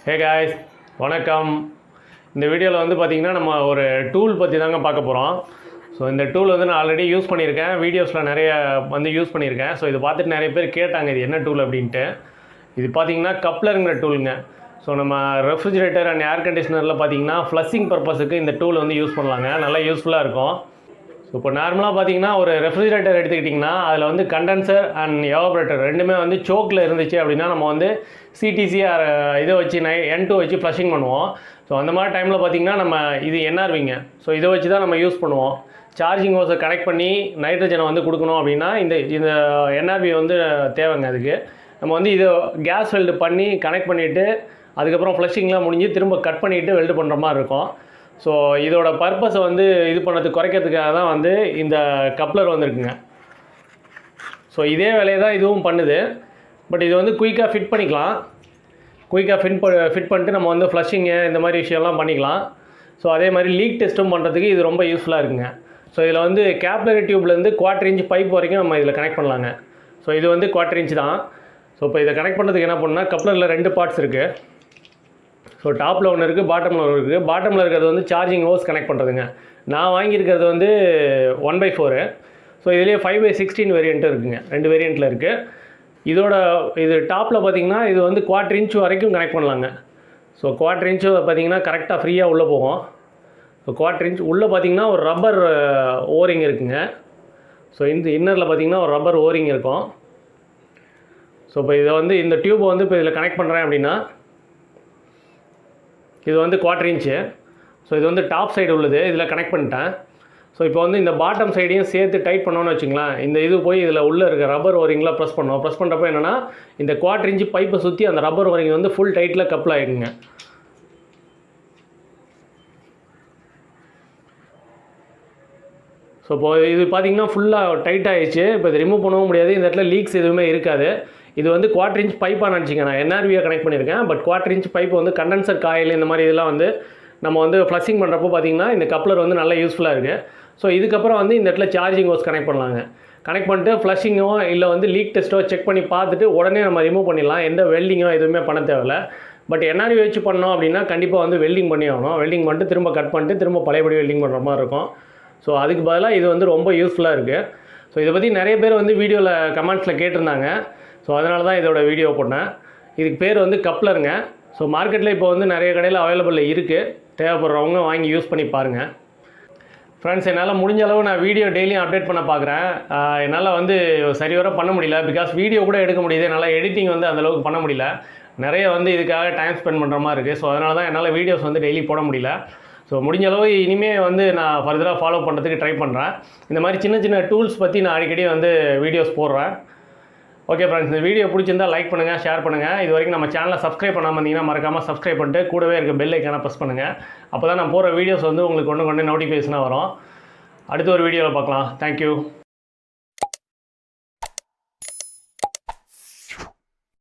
Hey guys, வணக்கம். இந்த வீடியோவில் வந்து பார்த்திங்கன்னா நம்ம ஒரு டூல் பற்றி தாங்க பார்க்க போகிறோம். ஸோ இந்த டூல் வந்து நான் ஆல்ரெடி யூஸ் பண்ணியிருக்கேன், வீடியோஸில் நிறைய வந்து யூஸ் பண்ணியிருக்கேன். ஸோ இது பார்த்துட்டு நிறைய பேர் கேட்டாங்க இது என்ன டூல் அப்படின்ட்டு. இது பார்த்திங்கன்னா கப்ளருங்கிற டூலுங்க. ஸோ நம்ம ரெஃப்ரிஜரேட்டர் அண்ட் ஏர் கண்டிஷனரில் பார்த்திங்கன்னா ஃப்ளஷிங் பர்பஸுக்கு இந்த டூல் வந்து யூஸ் பண்ணலாங்க, நல்லா யூஸ்ஃபுல்லாக இருக்கும். ஸோ இப்போ நார்மலாக பார்த்தீங்கன்னா ஒரு ரெஃப்ரிஜரேட்டர் எடுத்துக்கிட்டிங்கன்னா அதில் வந்து கண்டென்சர் அண்ட் எவாபரேட்டர் ரெண்டுமே வந்து சோக்கில் இருந்துச்சு அப்படின்னா நம்ம வந்து சிடிசி இதை வச்சு N2 வச்சு ஃப்ளஷிங் பண்ணுவோம். ஸோ அந்த மாதிரி டைமில் பார்த்திங்கன்னா நம்ம இது NRVங்க. ஸோ இதை வச்சு தான் நம்ம யூஸ் பண்ணுவோம். சார்ஜிங் ஹோஸை கனெக்ட் பண்ணி நைட்ரஜனை வந்து கொடுக்கணும் அப்படின்னா இந்த NRV வந்து தேவைங்க. அதுக்கு நம்ம வந்து இதை கேஸ் வெல்டு பண்ணி கனெக்ட் பண்ணிவிட்டு அதுக்கப்புறம் ஃப்ளஷிங்லாம் முடிஞ்சு திரும்ப கட் பண்ணிவிட்டு வெல்டு பண்ணுற மாதிரி இருக்கும். ஸோ இதோட பர்பஸை வந்து இது பண்ணது குறைக்கிறதுக்காக தான் வந்து இந்த கப்ளர் வந்துருக்குங்க. ஸோ இதே வேலையை தான் இதுவும் பண்ணுது. பட் இது வந்து குயிக்காக ஃபிட் பண்ணிக்கலாம். குயிக்காக ஃபிட் பண்ணிட்டு நம்ம வந்து ஃப்ளஷிங்கு இந்த மாதிரி விஷயம்லாம் பண்ணிக்கலாம். ஸோ அதே மாதிரி லீக் டெஸ்ட்டும் பண்ணுறதுக்கு இது ரொம்ப யூஸ்ஃபுல்லாக இருக்குங்க. ஸோ இதில் வந்து கேப்லரி டியூப்லேருந்து 1/4 இன்ச் பைப் வரைக்கும் நம்ம இதில் கனெக்ட் பண்ணலாங்க. ஸோ இது வந்து 1/4 இன்ச் தான். ஸோ இப்போ இதை கனெக்ட் பண்ணுறதுக்கு என்ன பண்ணால் கப்ளரில் 2 பார்ட்ஸ் இருக்குது. ஸோ டாப்பில் ஒன்று இருக்குது, பாட்டமில் ஒன்று இருக்குது. பாட்டமில் இருக்கிறது வந்து சார்ஜிங் ஹோஸ் கனெக்ட் பண்ணுறதுங்க. நான் வாங்கியிருக்கிறது வந்து 1/4. ஸோ இதுலேயே 5/16 வேரியண்ட்டு இருக்குங்க, 2 வேரியண்ட்டில் இருக்குது. இது டாப்பில் பார்த்திங்கன்னா இது வந்து 1/4 இன்ச் வரைக்கும் கனெக்ட் பண்ணலாங்க. ஸோ 1/4 இன்ச்சு பார்த்திங்கன்னா கரெக்டாக ஃப்ரீயாக உள்ளே போகும். ஸோ 1/4 இன்ச் உள்ளே பார்த்திங்கன்னா ஒரு ரப்பர் ஓரிங் இருக்குங்க. ஸோ இந்த இன்னரில் பார்த்திங்கன்னா ஒரு ரப்பர் ஓரிங் இருக்கும். ஸோ இப்போ இதை வந்து இந்த டியூப்பை வந்து இப்போ இதில் கனெக்ட் பண்ணுறேன் அப்படின்னா இது வந்து 1/4 இன்ச்சு. ஸோ இது வந்து டாப் சைடு உள்ளது, இதில் கனெக்ட் பண்ணிட்டேன். ஸோ இப்போ வந்து இந்த பாட்டம் சைடையும் சேர்த்து டைட் பண்ணோன்னு வச்சுங்களேன். இந்த இது போய் இதில் உள்ளே இருக்க ரப்பர் ஓரிங்லாம் ப்ரெஸ் பண்ணுவோம். ப்ரெஸ் பண்ணுறப்போ என்னென்னா இந்த 1/4 இன்ச்சு பைப்பை சுற்றி அந்த ரப்பர் ஓரிங் வந்து ஃபுல் டைட்டில் கப்பில் ஆகிடுங்க. ஸோ இப்போ இது பார்த்திங்கன்னா ஃபுல்லாக டைட் ஆகிடுச்சு. இப்போ இது ரிமூவ் பண்ணவும் முடியாது, இந்த இடத்துல லீக்ஸ் எதுவுமே இருக்காது. இது வந்து 1/4 இன்ச் பைப்பாக நினச்சிங்க. நான் NRVயை கனெக்ட் பண்ணியிருக்கேன். பட் 1/4 இன்ச் பைப் வந்து கண்டென்சர் காயில் இந்த மாதிரி இதெல்லாம் வந்து நம்ம வந்து ஃப்ளஷிங் பண்ணுறப்போ பார்த்திங்கன்னா இந்த கப்ளர் வந்து நல்லா யூஸ்ஃபுல்லாக இருக்குது. ஸோ இதுக்கப்புறம் வந்து இந்த இடத்துல சார்ஜிங் ஹோஸ் கனெக்ட் பண்ணலாங்க. கனெக்ட் பண்ணிட்டு ஃப்ளஷிங்கோ இல்லை வந்து லீக் டெஸ்ட்டோ செக் பண்ணி பார்த்துட்டு உடனே நம்ம ரிமூவ் பண்ணிடலாம். எந்த வெல்டிங்கோ எதுவுமே பண்ண தேவையில்ல. பட் NRV வச்சு பண்ணோம் அப்படின்னா கண்டிப்பாக வந்து வெல்டிங் பண்ணி ஆகணும். வெல்டிங் பண்ணிட்டு திரும்ப கட் பண்ணிட்டு திரும்ப பழையபடி வெல்டிங் பண்ணுற மாதிரி இருக்கும். ஸோ அதுக்கு பதிலாக இது வந்து ரொம்ப யூஸ்ஃபுல்லாக இருக்குது. ஸோ இதை பற்றி நிறைய பேர் வந்து வீடியோவில் கமெண்ட்ஸில் கேட்டிருந்தாங்க. ஸோ அதனால தான் இதோட வீடியோ போட்டேன். இதுக்கு பேர் வந்து கப்ளருங்க. ஸோ மார்க்கெட்டில் இப்போ வந்து நிறைய கடையில் அவைலபிளில் இருக்குது. தேவைப்படுறவங்க வாங்கி யூஸ் பண்ணி பாருங்கள். ஃப்ரெண்ட்ஸ், என்னால் முடிஞ்ச அளவு நான் வீடியோ டெய்லியும் அப்டேட் பண்ண பார்க்குறேன். என்னால் வந்து சரிவர பண்ண முடியல. பிகாஸ் வீடியோ கூட எடுக்க முடியுது, என்னால் எடிட்டிங் வந்து அந்தளவுக்கு பண்ண முடியல. நிறைய வந்து இதுக்காக டைம் ஸ்பெண்ட் பண்ணுற மாதிரி இருக்குது. ஸோ அதனால தான் என்னால் வீடியோஸ் வந்து டெய்லி போட முடியல. ஸோ முடிஞ்ச அளவு இனிமேல் வந்து நான் ஃபர்தராக ஃபாலோ பண்ணுறதுக்கு ட்ரை பண்ணுறேன். இந்த மாதிரி சின்ன சின்ன டூல்ஸ் பற்றி நான் அடிக்கடி வந்து வீடியோஸ் போடுறேன். ஓகே ஃப்ரெண்ட்ஸ், இந்த வீடியோ பிடிச்சிருந்தால் லைக் பண்ணுங்கள், ஷேர் பண்ணுங்கள். இது வரைக்கும் நம்ம சேனலை சப்ஸ்கிரைப் பண்ணாமல் இருந்தீங்கன்னா மறக்காமல் சப்ஸ்கிரைப் பண்ணிட்டு கூடவே இருக்க பெல் ஐக்கானை ப்ரெஸ் பண்ணுங்கள். அப்போ தான் நான் போகிற வீடியோஸ் வந்து உங்களுக்கு கொண்டு நோட்டிஃபிகேஷனாக வரும். அடுத்த ஒரு வீடியோவில் பார்க்கலாம். தேங்க்யூ.